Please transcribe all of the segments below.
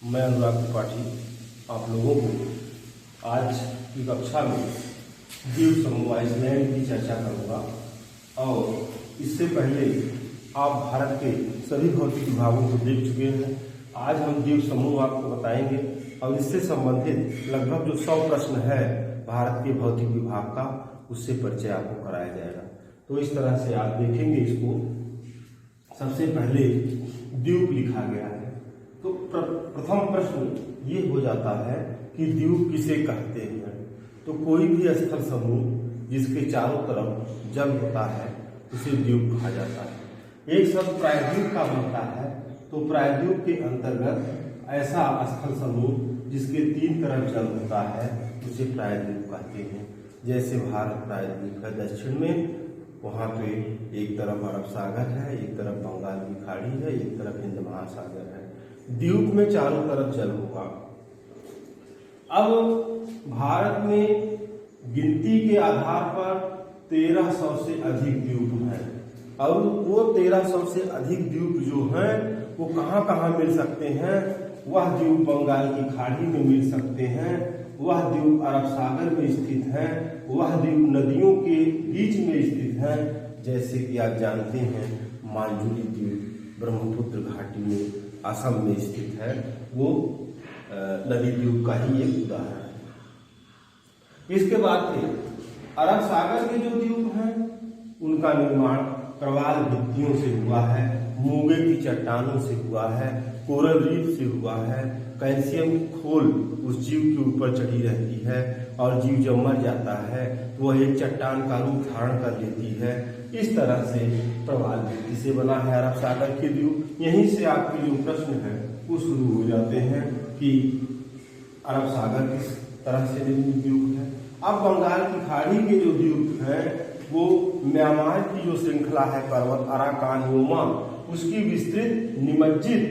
मैं अनुराग त्रिपाठी आप लोगों को आज की कक्षा में द्वीप समूह आइसलैंड की चर्चा करूंगा। और इससे पहले आप भारत के सभी भौतिक विभागों को देख चुके हैं। आज हम द्वीप समूह आपको बताएंगे और इससे संबंधित लगभग जो 100 प्रश्न है भारत के भौतिक विभाग का, उससे परिचय आपको कराया जाएगा। तो इस तरह से आप देखेंगे इसको। सबसे पहले द्वीप लिखा गया है, तो प्रथम प्रश्न ये हो जाता है कि द्वीप किसे कहते हैं। तो कोई भी स्थल समूह जिसके चारों तरफ जल होता है उसे द्वीप कहा जाता है। एक शब्द प्रायद्वीप का बनता है, तो प्रायद्वीप के अंतर्गत ऐसा स्थल समूह जिसके 3 तरफ जल होता है उसे प्रायद्वीप कहते हैं। जैसे भारत प्रायद्वीप है, दक्षिण में वहाँ पे एक तरफ अरब सागर है, एक तरफ बंगाल की खाड़ी है, एक तरफ हिंद महासागर है। द्वीप में चारों तरफ जल होगा। अब भारत में गिनती के आधार पर 1300 से अधिक द्वीप हैं और वो 1300 से अधिक द्वीप जो हैं वो कहाँ कहाँ मिल सकते हैं। वह द्वीप बंगाल की खाड़ी में मिल सकते हैं, वह द्वीप अरब सागर में स्थित है, वह द्वीप नदियों के बीच में स्थित है। जैसे कि आप जानते हैं मांजुली द्वीप ब्रह्मपुत्र घाटी में असम में स्थित है, वो नदी द्वीप का ही एक उदाहरण है। इसके बाद फिर अरब सागर के जो द्वीप हैं उनका निर्माण प्रवाल भित्तियों से हुआ है, मूंगे की चट्टानों से हुआ है, कोरल रीफ से हुआ है। कैल्शियम खोल उस जीव के ऊपर चढ़ी रहती है और जीव जब मर जाता है तो वह एक चट्टान का रूप धारण कर लेती है। इस तरह से प्रवाल भित्ति से बना है अरब सागर के द्वीप। यहीं से आपके जो प्रश्न है वो शुरू हो जाते हैं कि अरब सागर किस तरह से निर्मित द्वीप है। अब बंगाल की खाड़ी के जो द्वीप हैं वो म्यांमार की जो श्रृंखला है पर्वत अराकान योमा, उसकी विस्तृत निमज्जित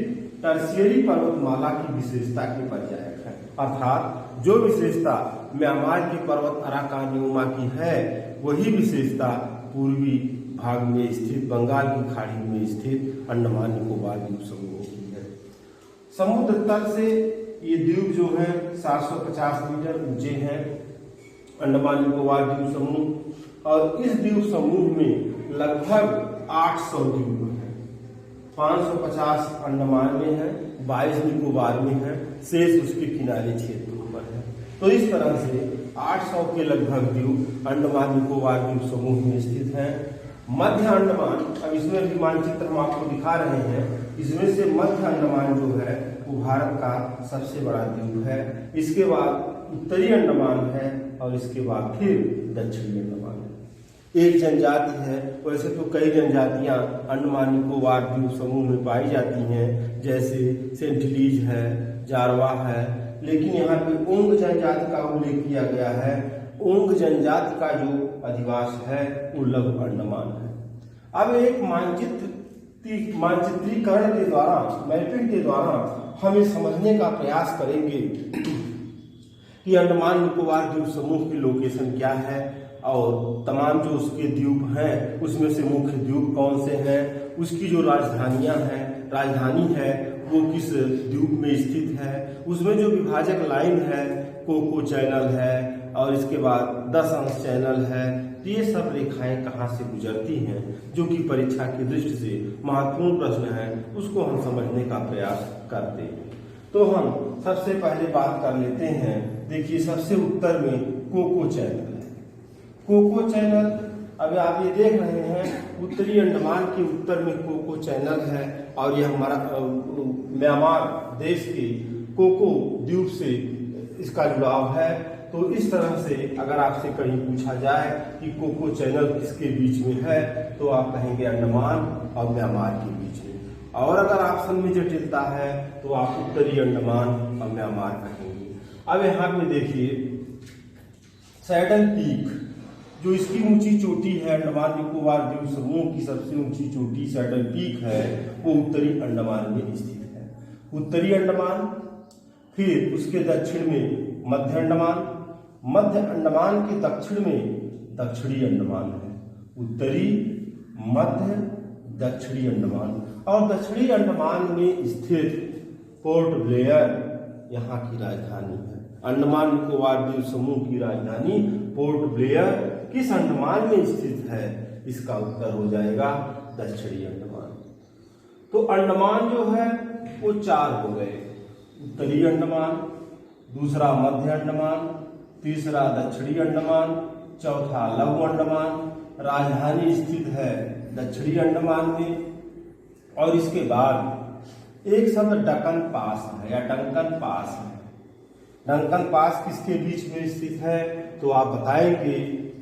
टर्शियरी पर्वतमाला की विशेषता के पर्यायक है। अर्थात जो विशेषता म्यांमार के पर्वत अराकान योमा की है वही विशेषता पूर्वी भाग में स्थित बंगाल की खाड़ी में स्थित अंडमान निकोबार द्वीप समूह की है। समुद्र तल से ये द्वीप जो है 750 मीटर ऊंचे हैं, अंडमान निकोबार द्वीप समूह। और इस द्वीप समूह में लगभग 800 द्वीप हैं। 550 अंडमान में है, 22 निकोबार में है, शेष उसके किनारे क्षेत्रों पर है। तो इस तरह से 800 के लगभग द्वीप अंडमान निकोबार द्वीप समूह में स्थित हैं। मध्य अंडमान, अब इसमें भी मानचित्र हम आपको दिखा रहे हैं, इसमें से मध्य अंडमान जो है वो भारत का सबसे बड़ा द्वीप है। इसके बाद उत्तरी अंडमान है और इसके बाद फिर दक्षिणी अंडमान है। एक जनजाति है, वैसे तो कई जनजातियां अंडमान निकोबार द्वीप समूह में पाई जाती हैं, जैसे सेंटिलीज है, जारवा है, लेकिन यहाँ पे ओंग जनजाति का उल्लेख किया गया है। ओंग जनजाति का जो अधिवास है वो लघु अंडमान है। अब एक मानचित्रीकरण के द्वारा, मैपिंग के द्वारा हम ये समझने का प्रयास करेंगे कि अंडमान निकोबार द्वीप समूह की लोकेशन क्या है और तमाम जो उसके द्वीप हैं उसमें से मुख्य द्वीप कौन से हैं, उसकी जो राजधानियां हैं, राजधानी है वो किस द्वीप में स्थित है, उसमें जो विभाजक लाइन है कोको चैनल है और इसके बाद 10 अंश चैनल है। तो ये सब रेखाएं कहाँ से गुजरती हैं, जो कि परीक्षा की दृष्टि से महत्वपूर्ण प्रश्न है, उसको हम समझने का प्रयास करते हैं। तो हम सबसे पहले बात कर लेते हैं। देखिए सबसे उत्तर में कोको चैनल है। कोको चैनल, अभी आप ये देख रहे हैं उत्तरी अंडमान के उत्तर में कोको चैनल है और यह हमारा म्यांमार देश के कोको द्वीप से इसका जुड़ाव है। तो इस तरह से अगर आपसे कहीं पूछा जाए कि कोको चैनल किसके बीच में है तो आप कहेंगे अंडमान और म्यांमार के बीच में। और अगर ऑप्शन में जटिलता है तो आप उत्तरी अंडमान और म्यांमार कहेंगे। अब यहाँ पे देखिए सैडल पीक, जो इसकी ऊंची चोटी है अंडमान निकोबार द्वीप समूह की सबसे ऊंची चोटी सैडल पीक है, वो उत्तरी अंडमान में स्थित है। उत्तरी अंडमान, फिर उसके दक्षिण में मध्य अंडमान, मध्य अंडमान के दक्षिण में दक्षिणी अंडमान है। उत्तरी, मध्य, दक्षिणी अंडमान। और दक्षिणी अंडमान में स्थित पोर्ट ब्लेयर यहाँ की राजधानी है। अंडमान निकोबार द्वीप समूह की राजधानी पोर्ट ब्लेयर किस अंडमान में स्थित है? इसका उत्तर हो जाएगा दक्षिणी अंडमान। तो अंडमान जो है वो 4 हो गए, उत्तरी अंडमान, दूसरा मध्य अंडमान, तीसरा दक्षिणी अंडमान, चौथा लघु अंडमान। राजधानी स्थित है दक्षिणी अंडमान में। और इसके बाद एक शब्द डकन पास है या डंकन पास है। डंकन पास किसके बीच में स्थित है? तो आप बताएंगे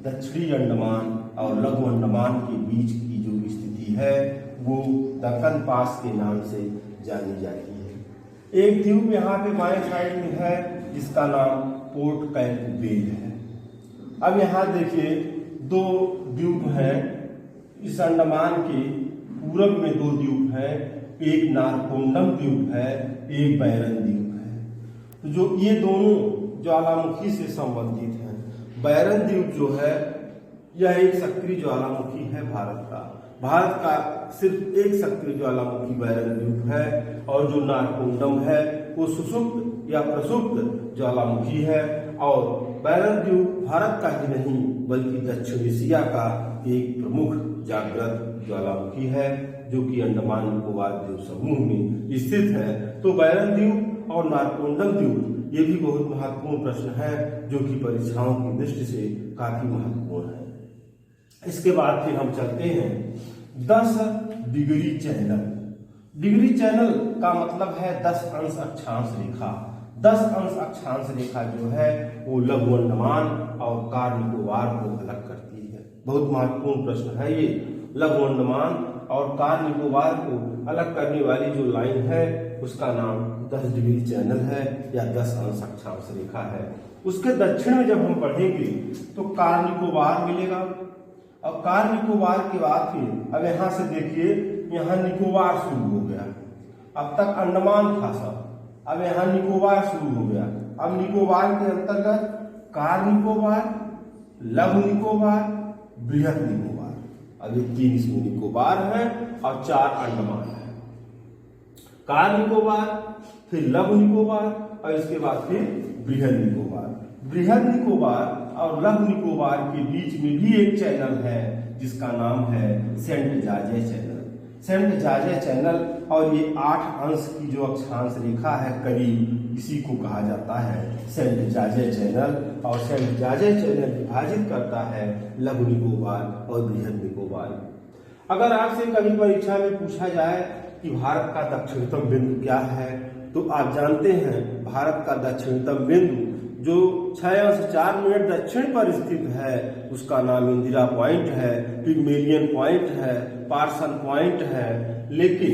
दक्षिणी अंडमान और लघु अंडमान के बीच की जो स्थिति है वो डकन पास के नाम से जानी जाती है। एक द्वीप यहाँ पे बाएं साइड में है जिसका नाम पोर्ट कैंपबेल है। अब यहाँ देखिए 2 द्वीप हैं इस अंडमान के पूरब में, 2 द्वीप हैं, एक नारकोंडम द्वीप है, एक बैरन द्वीप है। तो जो ये दोनों ज्वालामुखी से संबंधित हैं। बैरन द्वीप जो है यह एक सक्रिय ज्वालामुखी है भारत का सिर्फ एक सक्रिय ज्वालामुखी बैरन द्वीप है। और जो नारकोंडम है वो सुषुप्त या प्रसुप्त ज्वालामुखी है। और बैरन द्वीप भारत का ही नहीं बल्कि दक्षिण एशिया का एक प्रमुख जागृत ज्वालामुखी है जो कि अंडमान निकोबार द्वीप समूह में स्थित है। तो बैरन द्वीप और नारकोंडम द्वीप ये भी बहुत महत्वपूर्ण प्रश्न है जो कि परीक्षाओं की दृष्टि से काफी महत्वपूर्ण है। इसके बाद फिर हम चलते हैं 10 डिग्री चैनल। डिग्री चैनल का मतलब है 10 अंश अक्षांश रेखा। 10 अंश अक्षांश रेखा जो है वो लघु अंडमान और कार निकोबार को अलग करती है। बहुत महत्वपूर्ण प्रश्न है ये। लघु अंडमान और कार निकोबार को अलग करने वाली जो लाइन है उसका नाम 10 डिग्री चैनल है या 10 अंश अक्षांश रेखा है। उसके दक्षिण में जब हम बढ़ेंगे तो कार निकोबार मिलेगा। अब कार निकोबार के बाद फिर अब यहाँ से देखिए यहाँ निकोबार शुरू हो गया। अब तक अंडमान था सब, अब यहाँ निकोबार शुरू हो गया। अब निकोबार के अंतर्गत कार निकोबार, लघु निकोबार, बृहद निकोबार। अब ये 3 इसमें निकोबार है और 4 अंडमान है। कार निकोबार, फिर लघु निकोबार और इसके बाद फिर बृहद निकोबार। बृहद निकोबार और लघु निकोबार के बीच में भी एक चैनल है जिसका नाम है सेंट जार्जे चैनल। सेंट जार्जे चैनल और ये 8 अंश की जो अक्षांश रेखा है करीब इसी को कहा जाता है सेंट जार्जे चैनल। और सेंट जार्जे चैनल विभाजित करता है लघु निकोबार और बृहद निकोबार। अगर आपसे कभी परीक्षा में पूछा जाए कि भारत का दक्षिणतम बिंदु क्या है तो आप जानते हैं भारत का दक्षिणतम बिंदु जो 6:04 दक्षिण पर स्थित है उसका नाम इंदिरा पॉइंट है, पिग्मेलियन पॉइंट है, पार्सन पॉइंट है। लेकिन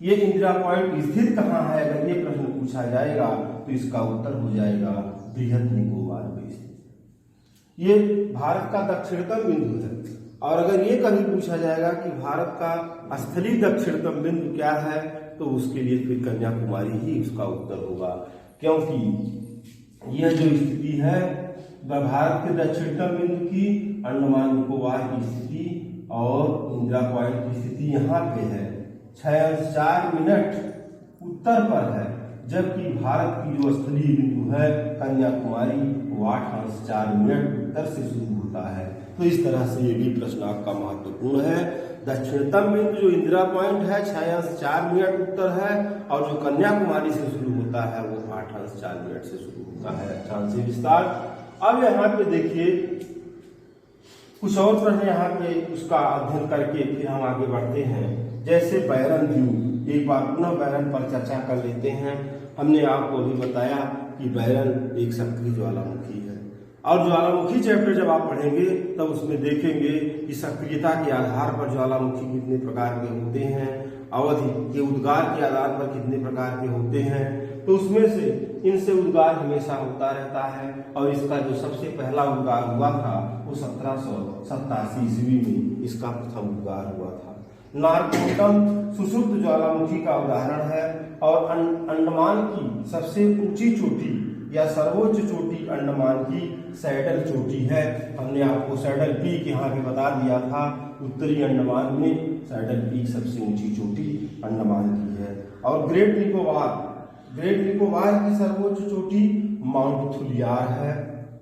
ये इंदिरा पॉइंट स्थित कहाँ है? अगर ये प्रश्न पूछा जाएगा तो इसका उत्तर हो जाएगा बृहद निकोबार में स्थित। ये भारत का दक्षिणतम बिंदु है। और अगर ये कभी पूछा जाएगा कि भारत का स्थलीय दक्षिणतम बिंदु क्या है तो उसके लिए फिर कन्याकुमारी ही उसका उत्तर होगा, क्योंकि यह जो स्थिति है वह भारत के दक्षिणतम बिंदु की, अंडमान निकोबार की स्थिति और इंदिरा पॉइंट की स्थिति यहाँ पे है 6:04 उत्तर पर है। जबकि भारत की जो स्थलीय बिंदु है कन्याकुमारी वो 8:04 उत्तर से शुरू होता है। तो इस तरह से ये भी प्रश्न आपका महत्वपूर्ण है। दक्षिणतम बिंदु जो इंदिरा पॉइंट है 6:04 उत्तर है और जो कन्याकुमारी से शुरू होता है वो 8:04 से शुरू होता है। अक्षांशीय विस्तार। अब यहाँ पे देखिए कुछ और प्रश्न यहाँ पे उसका अध्ययन करके फिर हम आगे बढ़ते हैं। जैसे बैरन द्वीप, एक बार पुनः बैरन पर चर्चा कर लेते हैं। हमने आपको अभी बताया कि बैरन एक सक्रिय ज्वालामुखी है और ज्वालामुखी चैप्टर जब आप पढ़ेंगे तब उसमें देखेंगे कि सक्रियता के आधार पर ज्वालामुखी कितने प्रकार के होते हैं, अवधि के उद्गार के आधार पर कितने प्रकार के होते हैं। तो उसमें से इनसे उद्गार हमेशा होता रहता है और इसका जो सबसे पहला उद्गार हुआ था वो 1787 ईस्वी में इसका प्रथम उद्गार हुआ था। नारकोंडम सुषुप्त ज्वालामुखी का उदाहरण है और अंडमान की सबसे ऊंची चोटी या सर्वोच्च चोटी अंडमान की सैडल चोटी है। हमने आपको सैडल पीक यहाँ पे बता दिया था। उत्तरी अंडमान में सैडल पीक सबसे ऊंची चोटी अंडमान की है। और ग्रेट निकोबार की सर्वोच्च चोटी माउंट थुलियार है।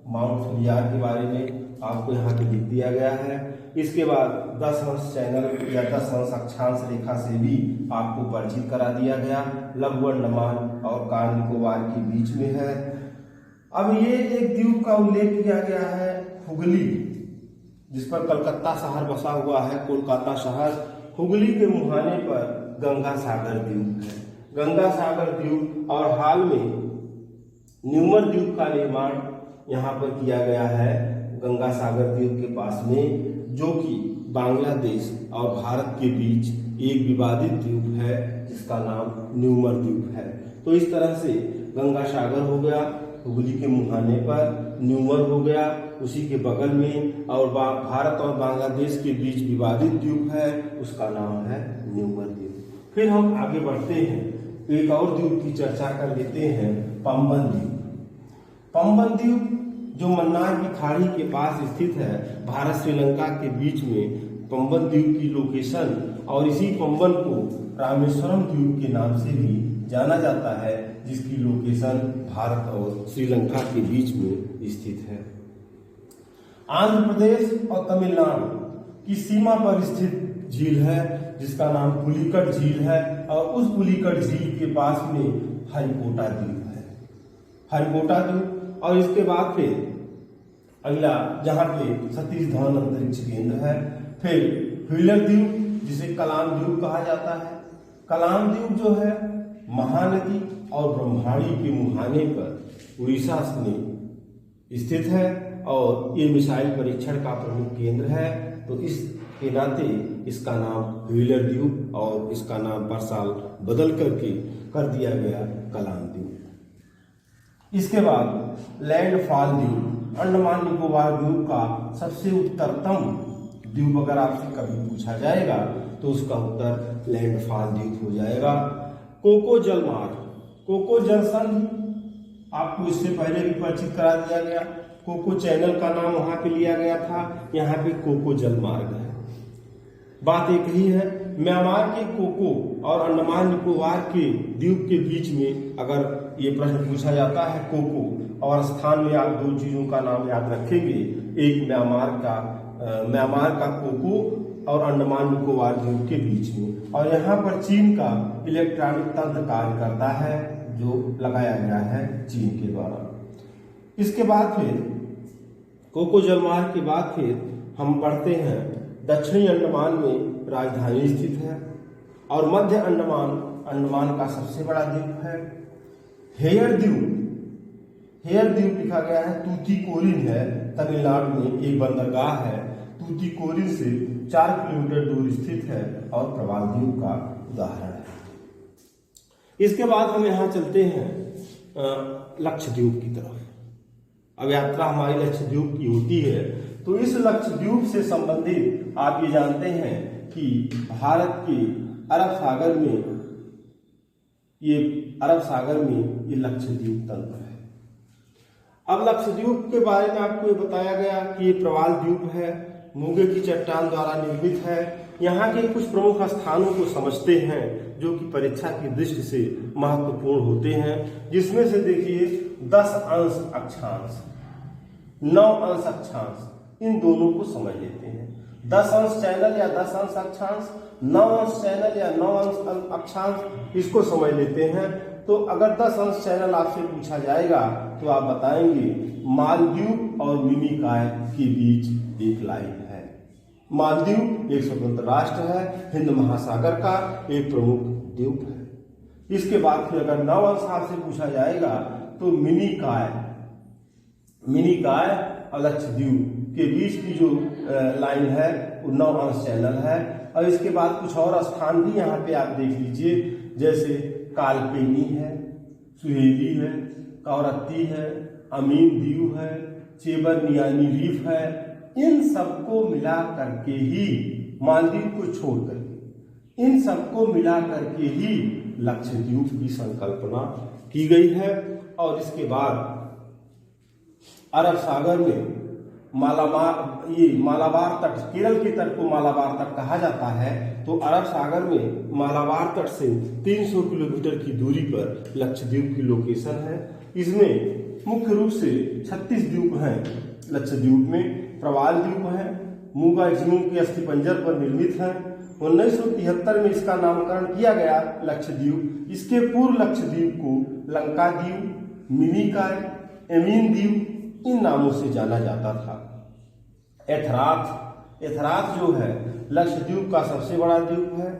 माउंट थुलियार के बारे में आपको यहाँ पे लिख दिया गया है। इसके बाद 10 अंश चैनल या 10 अंश अक्षांश रेखा से भी आपको परिचित करा दिया गया। लघु अंडमान और कार निकोबार के बीच में है। अब ये एक द्वीप का उल्लेख किया गया है हुगली, जिस पर कलकत्ता शहर बसा हुआ है, कोलकाता शहर। हुगली के मुहाने पर गंगा सागर द्वीप है। गंगा सागर द्वीप और हाल में न्यूमर द्वीप का निर्माण यहाँ पर किया गया है गंगा सागर द्वीप के पास में, जो कि बांग्लादेश और भारत के बीच एक विवादित द्वीप है जिसका नाम न्यूमर द्वीप है। तो इस तरह से गंगा सागर हो गया हुगली के मुहाने पर, न्यूमर हो गया उसी के बगल में, और भारत और बांग्लादेश के बीच विवादित द्वीप है, उसका नाम है न्यूमर द्वीप। फिर हम आगे बढ़ते हैं, एक और द्वीप की चर्चा कर लेते हैं, पंबन द्वीप। पंबन द्वीप जो मन्नार की खाड़ी के पास स्थित है, भारत श्रीलंका के बीच में पंबन द्वीप की लोकेशन, और इसी पंबन को रामेश्वरम द्वीप के नाम से भी जाना जाता है, जिसकी लोकेशन भारत और श्रीलंका के बीच में स्थित है। आंध्र प्रदेश और तमिलनाडु की सीमा पर स्थित झील है जिसका नाम पुलिकट झील है, और उस पुलिकट झील के पास में हरिकोटा द्वीप है, हरिकोटा द्वीप। और इसके बाद फिर अगला जहाँ पे सतीश धवन अंतरिक्ष केंद्र है, फिर व्हीलर द्वीप जिसे कलाम द्वीप कहा जाता है। कलाम द्वीप जो है महानदी और ब्रह्माणी के मुहाने पर उड़ीसा में स्थित है, और ये मिसाइल परीक्षण का प्रमुख केंद्र है। तो इसके नाते इसका नाम व्हीलर द्वीप और इसका नाम पर साल बदल करके कर दिया गया कलाम द्वीप। इसके बाद लैंडफॉल द्वीप, अंडमान निकोबार द्वीप का सबसे उत्तरतम द्वीप अगर आपसे कभी पूछा जाएगा तो उसका उत्तर लैंडफॉल द्वीप हो जाएगा। कोको जलमार्ग, कोको जलसंधि आपको इससे पहले भी परिचित करा दिया गया। कोको चैनल का नाम वहां पे लिया गया था, यहाँ पे कोको जलमार्ग है। बात एक ही है, म्यांमार के कोको और अंडमान निकोबार के द्वीप के बीच में अगर ये प्रश्न पूछा जाता है कोको, और स्थान में आप दो चीजों का नाम याद रखेंगे, एक म्यांमार का कोको और अंडमान निकोबार द्वीप के बीच में, और यहाँ पर चीन का इलेक्ट्रॉनिक तंत्र कार्य करता है जो लगाया गया है चीन के द्वारा। इसके बाद फिर कोको जलमार्ग के बाद फिर हम बढ़ते हैं, दक्षिणी अंडमान में राजधानी स्थित है, और मध्य अंडमान का सबसे बड़ा द्वीप है। हेयर द्वीप लिखा गया है, तूतीकोरिन है, तमिलनाडु में एक बंदरगाह है, तूतीकोरिन से 4 किलोमीटर दूर स्थित है और प्रवाल द्वीप का उदाहरण है। इसके बाद हम यहाँ चलते हैं लक्षद्वीप की तरफ। अब यात्रा हमारी लक्षद्वीप की होती है, तो इस लक्षद्वीप से संबंधित आप ये जानते हैं कि भारत के अरब सागर में ये लक्षद्वीप तंत्र है। अब लक्षद्वीप के बारे में आपको ये बताया गया कि ये प्रवाल द्वीप है, मूंगे की चट्टान द्वारा निर्मित है। यहाँ के कुछ प्रमुख स्थानों को समझते हैं जो कि परीक्षा की दृष्टि से महत्वपूर्ण होते हैं, जिसमें से देखिए 10 अंश अक्षांश, 9 अंश अक्षांश, इन दोनों को समझ लेते हैं। 10 अंश चैनल या 10 अंश अक्षांश, 9 अंश चैनल या 9 अंश अक्षांश, इसको समझ लेते हैं। तो अगर 10 अंश चैनल आपसे पूछा जाएगा तो आप बताएंगे मालदीव और मिनीकॉय के बीच एक लाइन है। मालदीव एक स्वतंत्र राष्ट्र है, हिंद महासागर का एक प्रमुख द्वीप है। इसके बाद फिर अगर 9 अंश आपसे पूछा जाएगा तो मिनीकॉय और लक्षद्वीप के बीच की जो लाइन है वो 9 अंश चैनल है। और इसके बाद कुछ और स्थान भी यहाँ पे आप देख लीजिए, जैसे कालपेनी है, सुहेली है, कौरत्ती है, अमीन द्वीप है, चेबरनियानी रीफ है। इन सबको मिला करके ही, मालदीव को छोड़ करके, इन सबको मिला करके ही लक्षद्वीप की संकल्पना की गई है। और इसके बाद अरब सागर में मालाबार, ये मालाबार तट, केरल के तट को मालाबार तट कहा जाता है। तो अरब सागर में मालाबार तट से 300 किलोमीटर की दूरी पर लक्षद्वीप की लोकेशन है। इसमें मुख्य रूप से 36 द्वीप हैं। लक्षद्वीप में प्रवाल द्वीप है, मूगा झीलों के अस्थिपंजर पर निर्मित है। 1973 में इसका नामकरण किया गया लक्षद्वीप। इसके पूर्व लक्षद्वीप को लंका द्वीप, मिनिकॉय, एमीन द्वीप इन नामों से जाना जाता था। एथराथ जो है लक्षद्वीप का सबसे बड़ा द्वीप है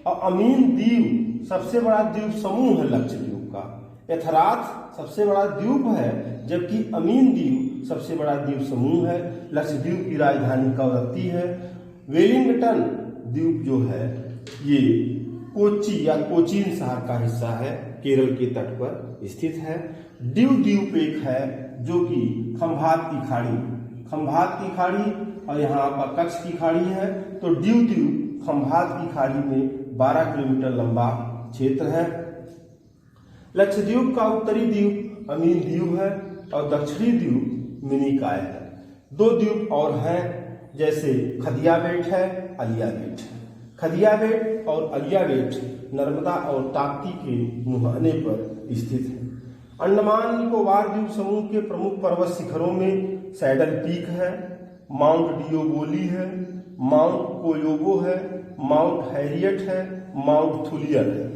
और अमीन द्वीप सबसे बड़ा द्वीप समूह है लक्षद्वीप का। एथराथ सबसे बड़ा द्वीप है जबकि अमीन द्वीप सबसे बड़ा द्वीप समूह है। लक्षद्वीप की राजधानी कवरत्ती है। वेलिंगटन द्वीप जो है ये कोच्चि या कोचीन शहर का हिस्सा है, केरल के तट पर स्थित है। दीव द्वीप एक है जो कि खंभात की खाड़ी और यहाँ पर कच्छ की खाड़ी है। तो दीव द्वीप खंभात की खाड़ी में 12 किलोमीटर लंबा क्षेत्र है। लक्षद्वीप का उत्तरी द्वीप अमीन द्वीप है और दक्षिणी द्वीप मिनिकॉय है। 2 द्वीप और हैं जैसे खदिया बेट है, अलिया बेट है। खदिया बेट और अलिया बेट नर्मदा और ताप्ती के मुहाने पर स्थित है। अंडमान निकोबार द्वीप समूह के प्रमुख पर्वत शिखरों में सैडल पीक है, माउंट डिओबोली है, माउंट कोयोबो है, माउंट हैरियट है, माउंट थुलियर है।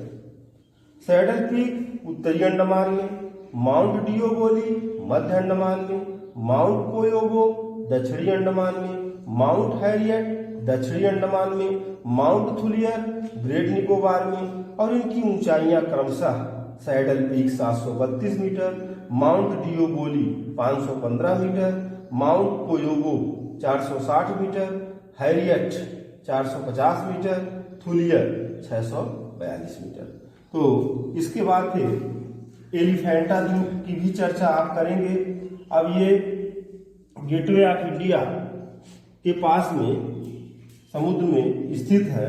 सैडल पीक उत्तरी अंडमान में, माउंट डिओबोली मध्य अंडमान में, माउंट कोयोबो दक्षिणी अंडमान में, माउंट हैरियट दक्षिणी अंडमान में, माउंट थुलियर ग्रेट निकोबार में। और इनकी ऊंचाइयां क्रमशः Saddle Peak 732 metre, Mount Diavolo 515 metre, Mount Koyob 460 metre, Harriet 450 metre, Thuillier 642 metre. तो इसके बाद फिर एलिफेंटा द्वीप की भी चर्चा आप करेंगे। अब ये गेटवे ऑफ इंडिया के पास में समुद्र में स्थित है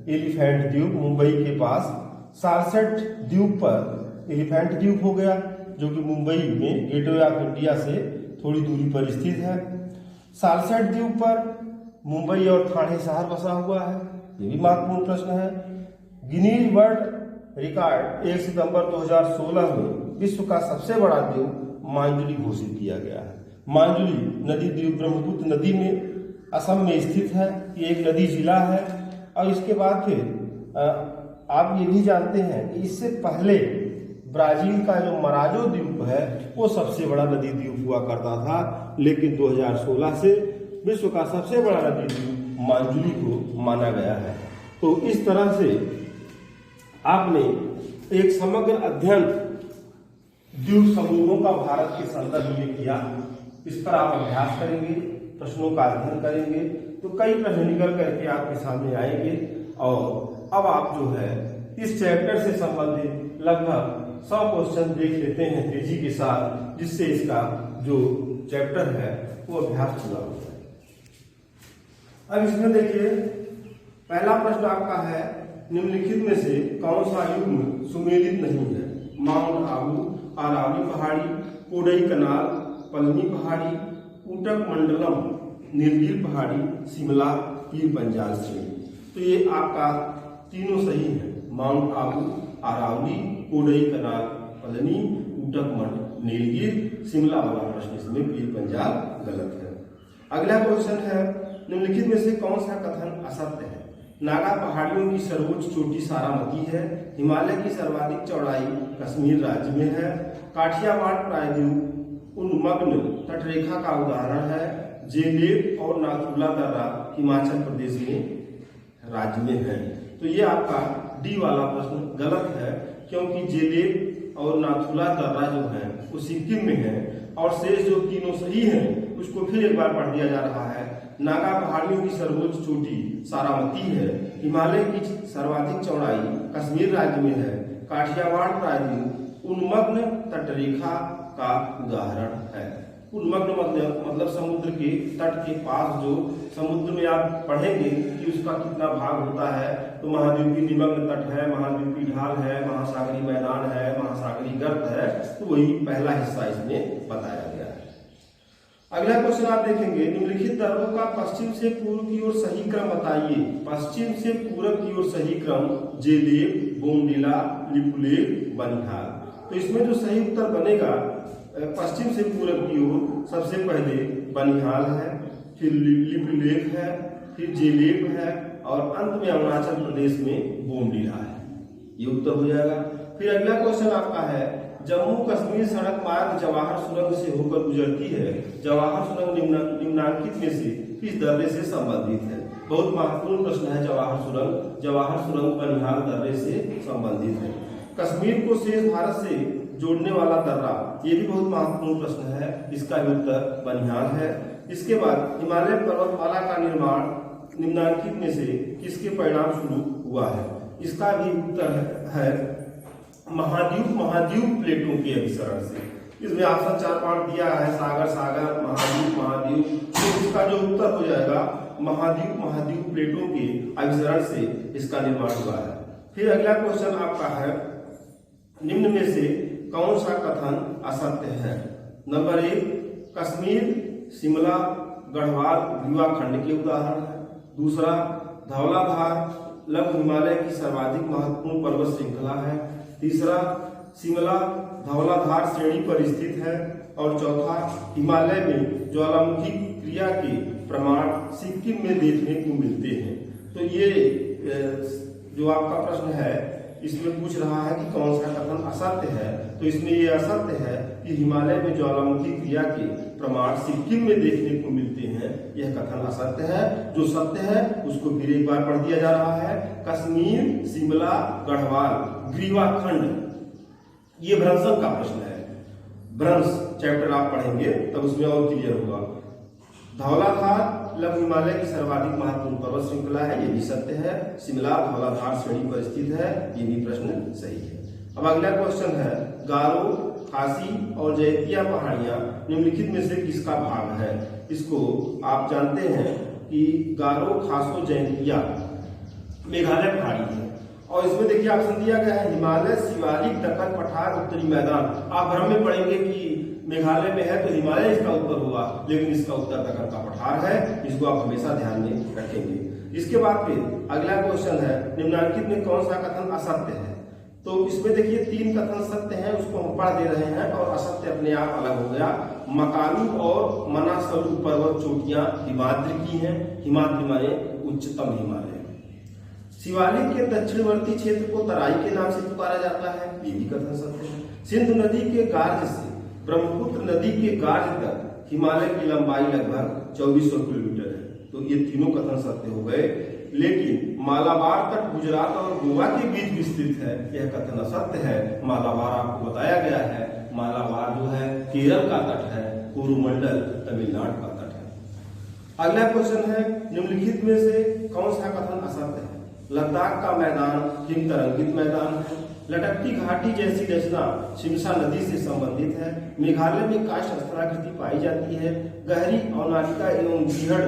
एलिफेंट द्वीप, मुंबई के पास। सालसेट द्वीप पर एलिफेंट द्वीप हो गया जो कि मुंबई में गेटवे ऑफ इंडिया से थोड़ी दूरी पर स्थित है। सालसेट द्वीप पर मुंबई और ठाणे शहर बसा हुआ है, ये भी महत्वपूर्ण प्रश्न है। गिनीज वर्ल्ड रिकॉर्ड 1 सितंबर 2016 में विश्व का सबसे बड़ा द्वीप मांजुली घोषित किया गया है। मांजुली नदी द्वीप ब्रह्मपुत्र नदी में असम में स्थित है। ये एक नदी जिला है। और इसके बाद फिर आप ये भी जानते हैं कि इससे पहले ब्राजील का जो मराजो द्वीप है वो सबसे बड़ा नदी द्वीप हुआ करता था, लेकिन 2016 से विश्व का सबसे बड़ा नदी द्वीप मांजुली को माना गया है। तो इस तरह से आपने एक समग्र अध्ययन द्वीप समूहों का भारत के संदर्भ में किया। इस पर आप अभ्यास करेंगे, प्रश्नों का अध्ययन करेंगे तो कई प्रश्न निकल करके आपके सामने आएंगे। और अब आप जो है इस चैप्टर से संबंधित लगभग 100 क्वेश्चन देख लेते हैं तेजी के साथ, जिससे इसका जो चैप्टर है वो अभ्यास पूरा हो जाए। अब इसमें देखिए पहला प्रश्न आपका है, निम्नलिखित में से कौन सा युग्म सुमेलित नहीं है? माउंट आबू, अरावली पहाड़ी, कोडई कनाल, पलनी पहाड़ी, ऊटक मंडलम, नीलगिरी पहाड़ी, शिमला, पीर पंजाल श्रेणी। तो ये आपका तीनों सही है। माउंट आबू, अरावली, कोडई कनाल, पलनी, ऊटक मंडल, नीलगिरी, शिमला वाला प्रश्न इसमें पीर पंजाल गलत है। अगला क्वेश्चन है, निम्नलिखित में से कौन सा कथन असत्य है? नागा पहाड़ियों की सर्वोच्च चोटी सारामती है। हिमालय की सर्वाधिक चौड़ाई कश्मीर राज्य में है। काठियावाड़ प्रायद्वीप उन्मग्न तटरेखा का उदाहरण है। जेलेब और नाथुला दर्रा हिमाचल प्रदेश में राज्य में है। तो ये आपका डी वाला प्रश्न गलत है, क्योंकि जेलेब और नाथुला दर्रा जो है वो सिक्किम में है। और शेष जो तीनों सही हैं उसको फिर एक बार पढ़ दिया जा रहा है। नागा पहाड़ियों की सर्वोच्च चोटी सारामती है। हिमालय की सर्वाधिक चौड़ाई कश्मीर राज्य में है। काठियावाड़ प्रायद्वीप उन्मग्न तटरेखा का उदाहरण है। उन्मग्न मतलब समुद्र के तट के पास, जो समुद्र में आप पढ़ेंगे कि उसका कितना भाग होता है, तो महाद्वीपीय निमग्न तट है, महाद्वीपीय ढाल है, महासागरीय मैदान है, महासागरीय गर्त है। तो वही पहला हिस्सा इसमें बताया गया है। अगला क्वेश्चन आप देखेंगे, निम्नलिखित दर्रों का पश्चिम से पूर्व की ओर सही क्रम बताइए। पश्चिम से पूर्व की ओर सही क्रम जेलेब, बोमडिला, लिपुलेख, बनिहाल। तो इसमें जो सही उत्तर बनेगा पश्चिम से पूर्व की ओर सबसे पहले बनिहाल है, फिर लिपुलेख है, फिर जेलेब है और अंत में अरुणाचल प्रदेश में बोमडिला है। ये उत्तर हो जाएगा। फिर अगला क्वेश्चन आपका है, जम्मू कश्मीर सड़क मार्ग जवाहर सुरंग से होकर गुजरती है। जवाहर सुरंग निम्नांकित में से किस दर्रे से संबंधित है? बहुत महत्वपूर्ण प्रश्न है जवाहर सुरंग। जवाहर सुरंग बनिहाल दर्रे से संबंधित है। कश्मीर को शेष भारत से जोड़ने वाला दर्रा, ये भी बहुत महत्वपूर्ण प्रश्न है। इसका भी उत्तर बनिहाल है। इसके बाद हिमालय पर्वतमाला का निर्माण निम्नांकित में से किसके परिणाम स्वरूप हुआ है? इसका भी उत्तर है महाद्वीप प्लेटों के अभिसरण से। इसमें ऑप्शन 4-5 दिया है, सागर सागर, महाद्वीप। तो इसका जो उत्तर हो जाएगा महाद्वीप प्लेटों के अभिसरण से इसका निर्माण हुआ है। फिर अगला क्वेश्चन आपका है, निम्न में से कौन सा कथन असत्य है? नंबर 1, कश्मीर, शिमला, गढ़वाल ग्रीवा खंड के उदाहरण है। दूसरा, धौलाधार लघु हिमालय की सर्वाधिक महत्वपूर्ण पर्वत श्रृंखला है। तीसरा, शिमला धौलाधार श्रेणी पर स्थित है। और चौथा, हिमालय में ज्वालामुखी क्रिया के प्रमाण सिक्किम में देखने को मिलते हैं। तो ये जो आपका प्रश्न है इसमें पूछ रहा है कि कौन सा कथन असत्य है। तो इसमें ये असत्य है कि हिमालय में ज्वालामुखी क्रिया के प्रमाण सिक्किम में देखने को मिलते हैं। यह कथन असत्य है। जो सत्य है उसको फिर एक बार पढ़ दिया जा रहा है, कश्मीर, शिमला, गढ़वाल ग्रीवा खंड। ये भ्रंशक का प्रश्न है। भ्रंश चैप्टर आप पढ़ेंगे तब उसमें और क्लियर होगा। धौलाधार लघु हिमालय की सर्वाधिक महत्वपूर्ण पर्वत श्रृंखला है, ये भी सत्य है। शिमला धौलाधार श्रेणी पर स्थित है, ये भी प्रश्न सही है। अब अगला क्वेश्चन है, गारो, खासी और जैंतिया पहाड़ियां निम्नलिखित में से किसका भाग है? इसको आप जानते हैं कि गारो, खासो, जैंतिया मेघालय पहाड़ी है। और इसमें देखिए ऑप्शन दिया गया है, हिमालय, शिवालिक, दक्कन पठार, उत्तरी मैदान। आप भ्रम में पढ़ेंगे कि मेघालय में है तो हिमालय इसका उत्तर होगा, लेकिन इसका उत्तर दक्कन का पठार है। इसको आप हमेशा ध्यान में रखेंगे। इसके बाद फिर अगला क्वेश्चन है, निम्नलिखित में कौन सा कथन असत्य है? तो इसमें देखिए 3 कथन सत्य हैं, उसको हम पढ़ दे रहे हैं और असत्य अपने आप अलग हो गया। मकालू और मनासलू पर्वत चोटियां हिमाद्री की हैं। हिमाद्री माने उच्चतम हिमालय। शिवालिक के दक्षिणवर्ती क्षेत्र को तराई के नाम से पुकारा जाता है, ये भी कथन सत्य है। सिंधु नदी के गार्ज से ब्रह्मपुत्र नदी के गार्ज तक हिमालय की लंबाई लगभग 2400 किलोमीटर है। तो ये तीनों कथन सत्य हो गए। लेकिन मालाबार तट गुजरात और गोवा के बीच विस्तृत है, यह कथन असत्य है। मालाबार आपको बताया गया है, मालाबार जो है केरल का तट है, कोरोमंडल तमिलनाडु का तट है। अगला क्वेश्चन है, निम्नलिखित में से कौन सा कथन असत्य है? लद्दाख का मैदान हिम तरंगित मैदान है। लटकती घाटी जैसी रचना शिमशा नदी से संबंधित है। मेघालय में काष्ठ स्थलाकृति पाई जाती है। गहरी अवनालिका एवं बीहड़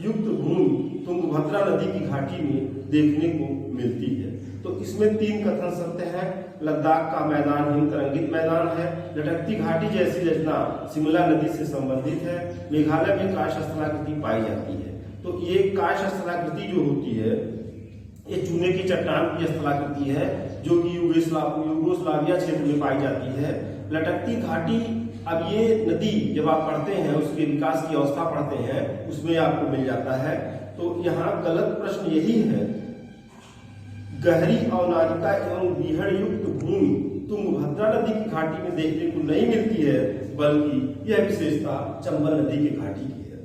युक्त भूमि तुंगभद्रा नदी की घाटी में देखने को मिलती है। तो इसमें 3 कथन सत्य हैं। लद्दाख का मैदान हिम तरंगित मैदान है। लटकती घाटी जैसी रचना शिमला नदी से संबंधित है। मेघालय में काष्ठ स्थलाकृति पाई जाती है। तो ये काष्ठ स्थलाकृति जो होती है ये चूने की चट्टान की स्थलाकृति है, जो कि यूगोस्लाविया क्षेत्र में पाई जाती है। लटकती घाटी, अब ये नदी जब आप पढ़ते हैं उसके विकास की अवस्था पढ़ते हैं उसमें आपको मिल जाता है। तो यहाँ गलत प्रश्न यही है, गहरी अवनालिका एवं बीहड़ युक्त भूमि तुंगभद्रा नदी की घाटी में देखने को नहीं मिलती है, बल्कि यह विशेषता चंबल नदी की घाटी की है।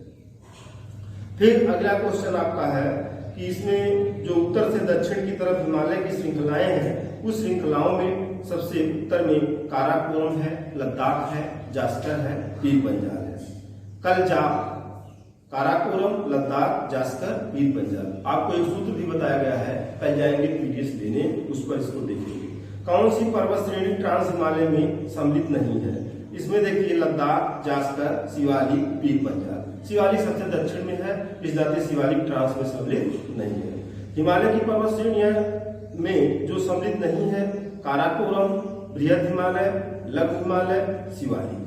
फिर अगला क्वेश्चन आपका है कि इसमें जो उत्तर से दक्षिण की तरफ हिमालय की श्रृंखलाएं हैं, उस श्रृंखलाओं में सबसे उत्तर में काराकोरम है, लद्दाख है, जास्कर है, पीर पंजाल है। कल जा काराकोरम, लद्दाख, जास्कर, पीर पंजाल। आपको एक सूत्र भी बताया गया है, कल जाएंगे पीडीएफ लेने, उस पर इसको देखेंगे। कौन सी पर्वत श्रेणी ट्रांस हिमालय में सम्मिलित नहीं है? इसमें देखिए लद्दाख, जास्कर, शिवालिक, पीर पंजाल। शिवालिक सबसे दक्षिण में है, इस नाते शिवालिक ट्रांस में सम्मिलित नहीं है। हिमालय की पर्वत श्रेणियां में जो सम्मिलित नहीं है, काराकोरम, बृहद हिमालय, लघु हिमालय, शिवालिक।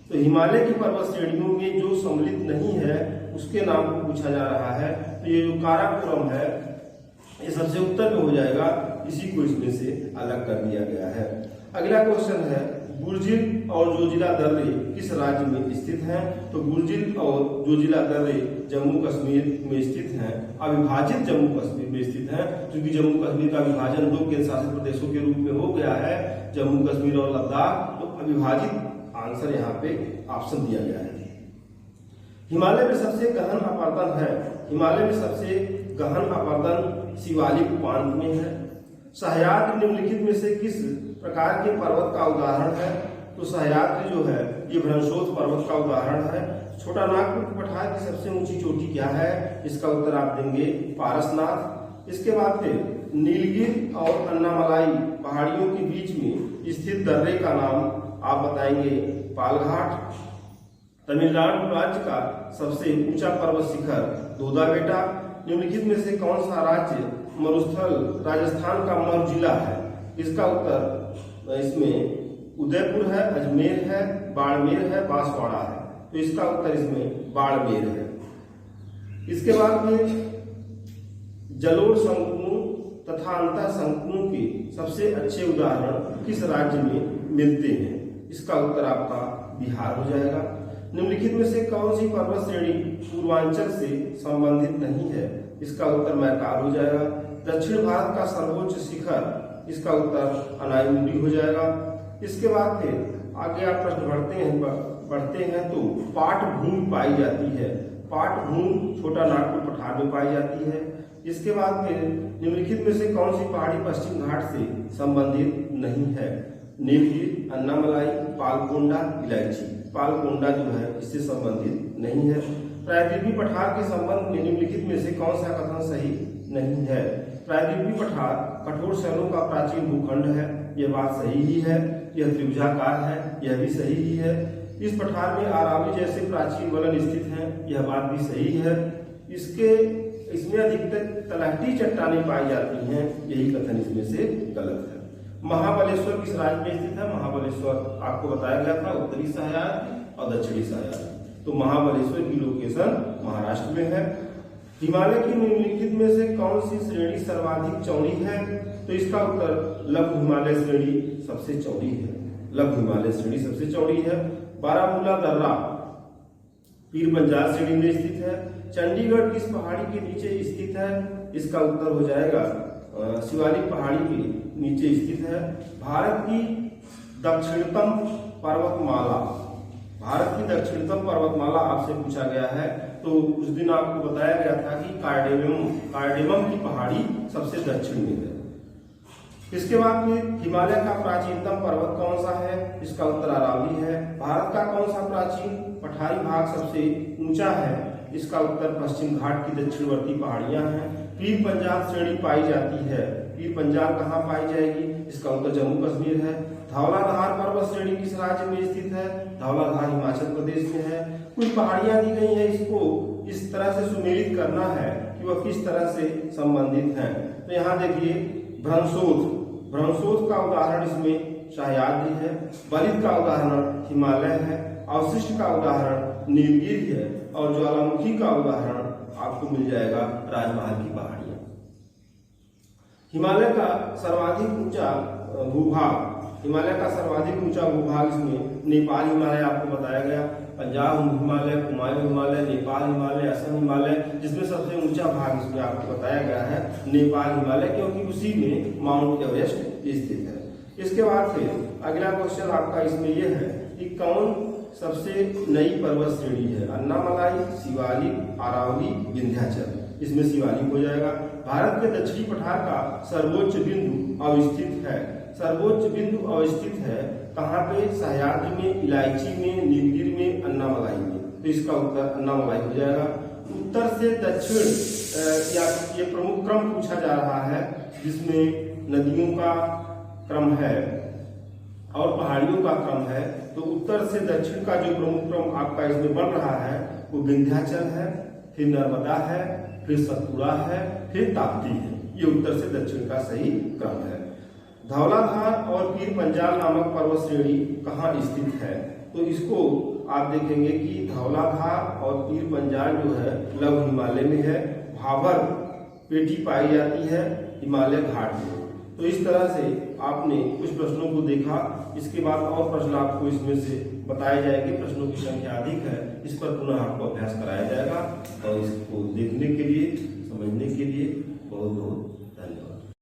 तो हिमालय की पर्वत श्रेणियों में जो सम्मिलित नहीं है उसके नाम को पूछा जा रहा है। तो ये जो काराकोरम है ये सबसे उत्तर में हो जाएगा, इसी को इसमें से अलग कर दिया गया है। अगला क्वेश्चन है गुर्जिल और जोजिला दर्रे किस राज्य में स्थित हैं? तो गुर्जिल और जोजिला दर्रे जम्मू कश्मीर में स्थित हैं, अविभाजित जम्मू कश्मीर में स्थित हैं। क्योंकि जम्मू कश्मीर का विभाजन 2 केंद्र शासित प्रदेशों के रूप में हो गया है, जम्मू कश्मीर और लद्दाख, तो अविभाजित आंसर यहाँ पे ऑप्शन दिया गया है। हिमालय में सबसे गहन अपर्दन है, हिमालय में सबसे गहन अपर्दन शिवालिक उपांत में है। सह्याद्री निम्नलिखित में से किस प्रकार के पर्वत का उदाहरण है? तो सह्याद्री जो है ये भ्रंशोत्थ पर्वत का उदाहरण है। छोटा नागपुर पठार की सबसे ऊंची चोटी क्या है? इसका उत्तर आप देंगे पारसनाथ। इसके बाद फिर नीलगिरी और अन्नामलाई पहाड़ियों के बीच में स्थित दर्रे का नाम आप बताएंगे पालघाट। तमिलनाडु राज्य का सबसे ऊंचा पर्वत शिखर दोदा बेटा। निम्नलिखित में से कौन सा राज्य मरुस्थल राजस्थान का मरु जिला है? इसका उत्तर इसमें उदयपुर है, अजमेर है, बाड़मेर है, बांसवाड़ा है। तो इसका उत्तर इसमें बाड़मेर है। इसके बाद में जलोढ़ संकुलों तथा अंतः संकुलों के सबसे अच्छे उदाहरण किस राज्य में मिलते हैं? इसका उत्तर आपका बिहार हो जाएगा। निम्नलिखित में से कौन सी पर्वत श्रेणी पूर्वांचल से संबंधित नहीं है? इसका उत्तर मैकाल हो जाएगा। दक्षिण भारत का सर्वोच्च शिखर, इसका उत्तर अनाईमुड़ी हो जाएगा। इसके बाद फिर आगे आप प्रश्न बढ़ते हैं तो पाट भूमि पाई जाती है, पाट भूमि छोटा नागपुर पठार में पाई जाती है। इसके बाद फिर निम्नलिखित में से कौन सी पहाड़ी पश्चिम घाट से संबंधित नहीं है? नीलगिरी, अन्नामलाई, पालकोंडा, इलायची। पालकोंडा जो है इससे संबंधित नहीं है। प्रायद्वीपीय पठार के संबंध में निम्नलिखित में से कौन सा कथन सही नहीं है? प्रायद्वीपीय पठार कठोर शैलों का प्राचीन भूखंड है, यह बात सही ही है। यह त्रिभुजाकार है, यह भी सही ही है। इस पठार में अरावली जैसे प्राचीन वलन स्थित हैं, यह बात भी सही है। इसमें अधिकतर तलहटी चट्टानें पाई जाती हैं, यही कथन इसमें से गलत है। महाबलेश्वर किस राज्य में स्थित है? महाबलेश्वर आपको बताया गया था उत्तरी सह्याद्री और दक्षिणी सह्याद्री। तो महाबलेश्वर की लोकेशन महाराष्ट्र में है। हिमालय की निम्नलिखित में से कौन सी श्रेणी सर्वाधिक चौड़ी है? तो इसका उत्तर लघु हिमालय श्रेणी सबसे चौड़ी है, लघु हिमालय श्रेणी सबसे चौड़ी है। बारामूला दर्रा पीर पंजाल श्रेणी में स्थित है। चंडीगढ़ किस पहाड़ी के नीचे स्थित है? इसका उत्तर हो जाएगा शिवालिक पहाड़ी के नीचे स्थित है। भारत की दक्षिणतम पर्वतमाला, भारत की दक्षिणतम पर्वतमाला आपसे पूछा गया है। तो उस दिन आपको बताया गया था कि कार्डेमम की पहाड़ी सबसे दक्षिण में है। इसके बाद फिर हिमालय का प्राचीनतम पर्वत कौन सा है? इसका उत्तर अरावली है। भारत का कौन सा प्राचीन पठारी भाग सबसे ऊंचा है? इसका उत्तर पश्चिम घाट की दक्षिणवर्ती पहाड़ियां हैं। पीर पंजाल श्रेणी पाई जाती है, पीर पंजाल कहाँ पाई जाएगी? इसका उत्तर जम्मू कश्मीर है। धौलाधार पर्वत श्रेणी किस राज्य में स्थित है? धौलाधार हिमाचल प्रदेश में है। कुछ पहाड़ियां दी गई है, इसको इस तरह से सुमेलित करना है कि वह किस तरह से संबंधित हैं। तो यहाँ देखिए भ्रंशोत्थ का उदाहरण इसमें सह्याद्री है, बलित का उदाहरण हिमालय है, अवशिष्ट का उदाहरण नीलगिरी है और ज्वालामुखी का उदाहरण आपको मिल जाएगा राजमहल की पहाड़ियां। हिमालय का सर्वाधिक ऊंचा भूभाग, हिमालय का सर्वाधिक ऊंचा भूभाग इसमें नेपाल हिमालय आपको बताया गया। पंजाब हिमालय, कुमायूं हिमालय, नेपाल हिमालय, असम हिमालय, जिसमें सबसे ऊंचा भाग इसमें आपको बताया गया है नेपाल हिमालय, क्योंकि उसी में माउंट एवरेस्ट स्थित है। इसके बाद फिर अगला क्वेश्चन आपका इसमें यह है कि कौन सबसे नई पर्वत श्रेणी है? अन्नामलाई, शिवालिक, अरावली, विंध्याचल। इसमें शिवालिक हो जाएगा। भारत के दक्षिणी पठार का सर्वोच्च बिंदु अवस्थित है, सर्वोच्च बिंदु अवस्थित है कहाँ पे? सह्याद्री में, इलायची में, नीलगिरी में, अन्नामलाई में। तो इसका उत्तर अन्नामलाई हो जाएगा। उत्तर से दक्षिण या ये प्रमुख क्रम पूछा जा रहा है, जिसमें नदियों का क्रम है और पहाड़ियों का क्रम है। तो उत्तर से दक्षिण का जो प्रमुख क्रम आपका इसमें बन रहा है वो विंध्याचल है, फिर नर्मदा है, फिर सतपुड़ा है, फिर ताप्ती है। ये उत्तर से दक्षिण का सही क्रम है। धौलाधार और पीर पंजाल नामक पर्वत श्रेणी कहाँ स्थित है? तो इसको आप देखेंगे कि धौलाधार और पीर पंजाल जो है लघु हिमालय में है, भाबर पेटी पाई जाती है हिमालय घाट में। तो इस तरह से आपने कुछ प्रश्नों को देखा। इसके बाद और प्रश्न आपको इसमें से बताए जाएंगे। प्रश्नों की संख्या अधिक है, इस पर पुनः आपको अभ्यास कराया जाएगा। और इसको देखने के लिए, समझने के लिए बहुत बहुत धन्यवाद।